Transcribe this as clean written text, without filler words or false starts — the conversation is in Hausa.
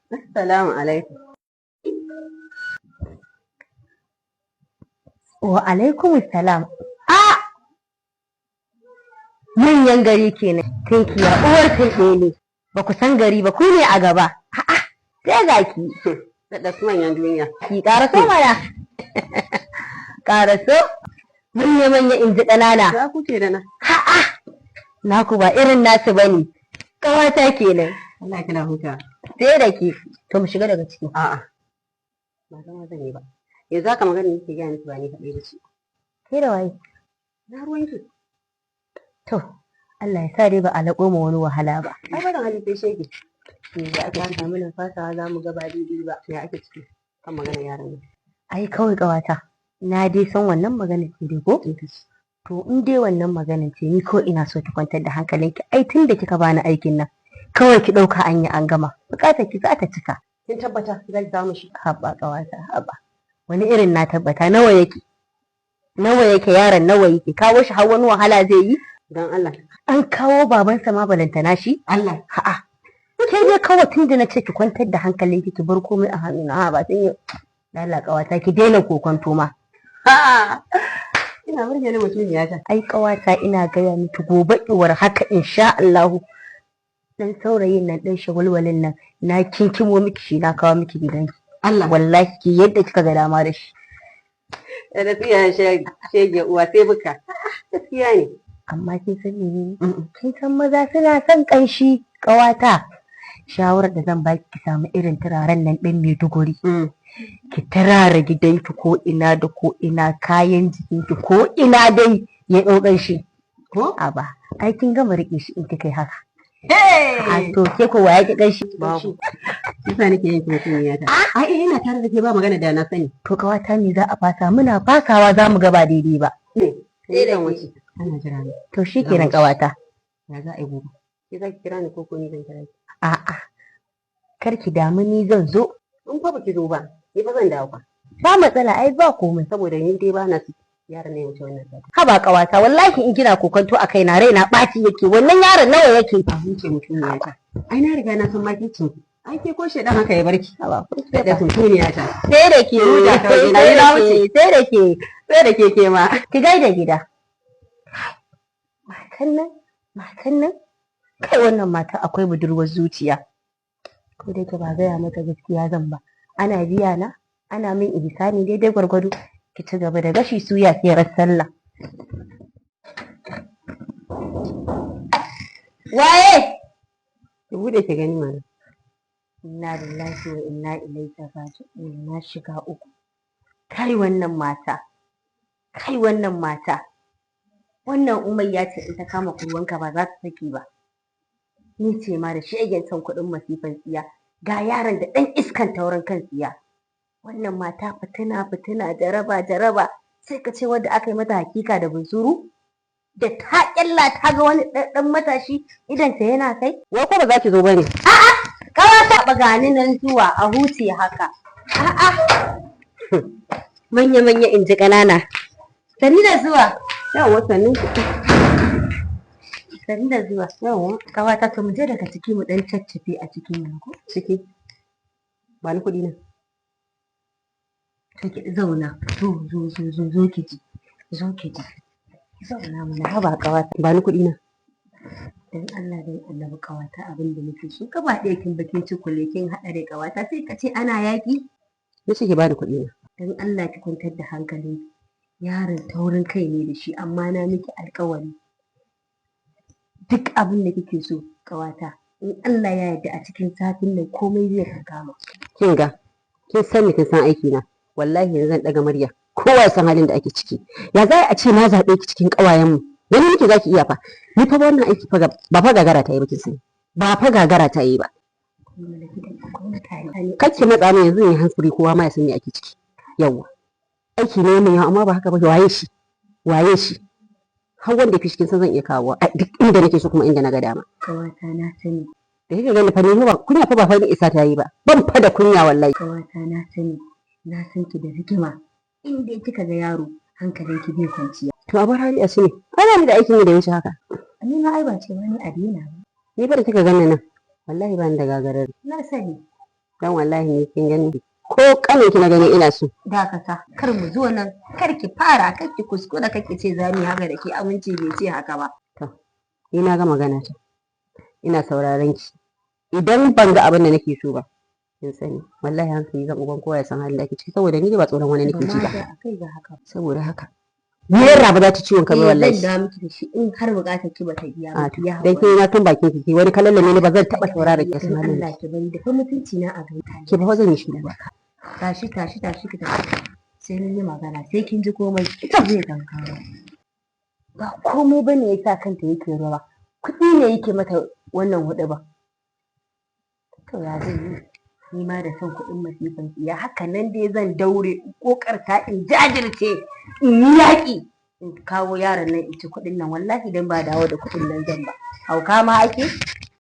Assalamu alaikum. Wa alaikum salam. Manyan gari kenan. Tinkiya uwar tilɗele. Ba ku san gari ba, ku ne a gaba. Sai ga ki. Da su manyan duniya. Ki ƙaraso mana. Ƙaraso. Manya in ji ƙanana. Za ku ce da na. Naku ba irin nasu ba ne. Ƙawata kenan. Allah kina huta. Sai da ke. To mu shiga daga ciki. A'a. Ba zama zan yi ba. Yanzu haka magana nake gaya miki ba ni kaɗai da shi. Ke da waye? Na ruwan ki. To, Allah ya sa dai ba a laƙo ma wani wahala ba. Ai barin hali sai shege. Da aka samu nan fasawa za mu ga ba daidai ba. Ya ake ciki kan magana yaran nan. Ai kawai ƙawata. Na dai san wannan magana ce dai ko? To in dai wannan magana ce ni ko ina so ki kwantar da hankalinki. Ai tun da kika bani aikin nan. Kawai ki ɗauka an yi an gama. Buƙatar ki za ta cika. Kin tabbata za ki samu shi. Haɓa ƙawata haɓa. Wani irin na tabbata nawa yake? Nawa yake yaron nawa yake? Kawo shi har wani wahala zai yi? Dan Allah. An kawo babansa ma balantana shi? Allah. Ha'a. Ke dai kawai tun da na ce ki kwantar da hankalinki ki bar komai a hannuna. Ha ba sun yi. Allah ƙawata ki daina kokonto ma. Ina burge ni mutum ya ta. Ai ƙawata ina gaya miki gobe iwar haka insha Allahu. Dan saurayin nan dan shagulwalin nan na kinkimo miki shi na kawo miki gidanki. Allah. Wallahi ki yadda kika ga dama da shi. Da tsiya shege uwa sai buka. Gaskiya ne. Amma kin san ne kin san maza suna son kanshi ƙawata. Shawarar da zan baki ki samu irin turaren nan ɗin Maiduguri. Ki turara gidanki ko ina da ko ina kayan jikinki ko ina dai ya ɗaukar shi. Ko? A ba, ai kin gama riƙe shi in kika yi haka. Hey! A to ke ko waye ki ganshi? Babu. Yasa nake yin mutum ya ta. Ai ina tare da ke ba magana da na sani. To ƙawata me za a fasa muna fasawa za mu ga ba daidai ba. Sai da wuce. Ana jira ni. To shi kenan ƙawata. Ya za a yi gobe. Ki za ki kira ni ko ni zan kira ki. A'a. Kar ki damu ni zan zo. In fa baki zo ba, ni fa zan dawo fa. Ba matsala ai ba komai. Saboda ni dai ba na su yaran ne wuce wannan sati. Haba ƙawata wallahi in kina kokonto a kai na raina ɓaci yake wannan yaron nawa yake. A huce mutum ya ta. Ai na riga na san makicin ki. Ai ke ko shedan haka ya barki. Haba Da mutum ya ta. sai da ke Sai da ke ma. ki gaida gida. Matan nan kai wannan mata akwai budurwar zuciya. Ko dai ba gaya mata gaskiya zan ba. Ana biya na ana min ihsani daidai gwargwado. Ki ci gaba da gashi suya sai ran sallah. Waye? Ki bude ki gani mana. Inna lillahi wa inna ilaihi raji'un na shiga uku. Kai wannan mata. Wannan umayya ce in ta kama kurwanka ba za ta saki ba. Ni ce ma da shegen son kuɗin masifan tsiya. Ga yaron da ɗan iskan taurin kan tsiya. Wannan mata fitina jaraba sai ka ce wadda aka yi mata hakika da bunsuru. Da ta ƙyalla ta ga wani ɗan matashi idan ta yana kai. Wai ko ba za ki zo bane? Kawata ba gani nan zuwa a huce haka. Manya in ji ƙanana. Sani da zuwa. Yawwa sannin ki. Sani da zuwa. Yawwa. Kawata to mu je daga ciki mu ɗan caccafe a cikin nan ko? Ciki. Ba ni kuɗi na. Ki zauna. Zo ki ji. Zo ki ji. Zauna mana haba kawata. Ba ni kuɗi na. Dan Allah dan annabi kawata abin da nake so gaba ɗaya kin bakin cikule kin haɗa da kawata sai ka ce ana yaƙi. Ni ce ki ba ni kuɗi na. Dan Allah ki kwantar da hankali. Yaron taurin kai ne da shi amma na miki alƙawari. Duk abin da kike so kawata in Allah ya yarda a cikin satin nan komai zai kama. Kin ga kin san kin san aiki na. Wallahi yanzu zan daga murya. Kowa ya san halin da ake ciki. Ya za a ce na zaɓe ki cikin ƙawayen mu. Gani nake zaki iya fa. Ni fa wannan aiki fa ba fa gagara ta yi ba kin sani. Ba fa gagara ta yi ba. Kacce matsa min yanzu ne hansuri kowa ma ya san me ake ciki. Yawwa. Aiki ne mai yawa amma ba haka ba waye shi. Har wanda fi cikin san zan iya kawo a duk inda nake so kuma inda na ga dama. Kawata na sani. Da kike gani fa ni ba kunya fa ba fa ni isa ta yi ba. Ban fa da kunya wallahi. Kawata na sani. Na san ki da hikima. In dai kika ga yaro hankalinki bai kwanciya. To a bar hali a shi ne. Ana ni da aikin da ya wuce haka. Ni ma ai ba ce wani adina ba. Ni fa da kika gani nan. Wallahi ba ni da gagarar. Na sani. dan wallahi ne kin gani ko kanin ki na gani ina so. Dakata, kar mu zo nan, kar ki fara, kar ki kuskura, kar ki ce za mu yi haka da ke, aminci bai ce haka ba. Ni na ga magana ta. Ina sauraron ki. Idan ban ga abin da nake so ba, kin sani wallahi hankali zan uban kowa ya san halin da ake ciki saboda ni ba tsoron wani nake ji ba. Saboda haka naira ba za ta ciwon kamar wallahi. Zan da miki da shi in har bukatar ki ba ta biya ba. Dan ke na tun bakin ki wani kallon ne ba zan taba saurara ki san halin. Allah ki bani da mutunci na a gaita. Ki ba zan yi shi ba. Tashi ki tafi. Sai mun yi magana sai kin ji komai ita zai kankara. Ba komai bane yasa kanta yake rawa. Kuɗi ne yake mata wannan huɗu ba. To ya zai yi? Ni ma da son kuɗin masifan ya haka nan dai zan daure kokarta in jajirce in yi yaƙi in kawo yaron nan in ci kuɗin nan wallahi dan ba dawo da kuɗin nan zan ba. Hauka ma ake?